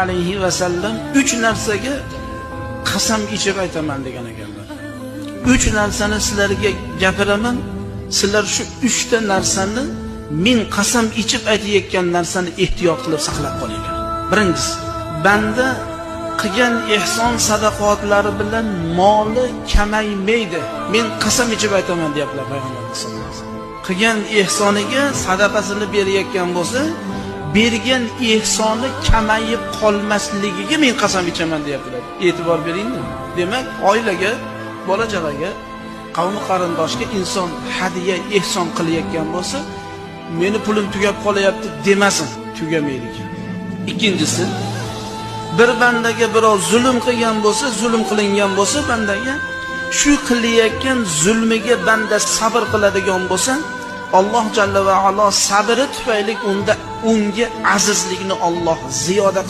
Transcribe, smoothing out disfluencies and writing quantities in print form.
alayhi vasallam 3 narsaga qasam ichib aytaman degan ekanlar. 3 narsani sizlarga gapiraman, sizlar shu 3 ta narsani men qasam ichib aytayotgan narsani ehtiyot qilib saqlab qolinglar. Birinchisi, banda qilgan ehson sadaqotlari bilan moli kamaymaydi. Men qasam ichib aytaman deyaptilar payg'ambarimiz sollallohu alayhi vasallam. Qilgan ehsoniga sadaqasini berayotgan bo'lsa, bergan ehsoni kamayib qolmasligiga men qasam ichaman deyaptilar. E'tibor beringlar. Demak, oilaga, bola chaqaga, qavmi qarindoshga inson hadiya ehson qilayotgan bo'lsa, meni pulim tugab qolyapti demasin, tugamaydi ekan. Ikkinchisi, bir bandaga biroz zulm qilgan bo'lsa, zulm qilingan bo'lsa bandaga, shu qilayotgan zulmiga banda sabr qiladigan bo'lsa, Alloh jalla va alo sabri tufayli unga azizlikni Alloh ziyoda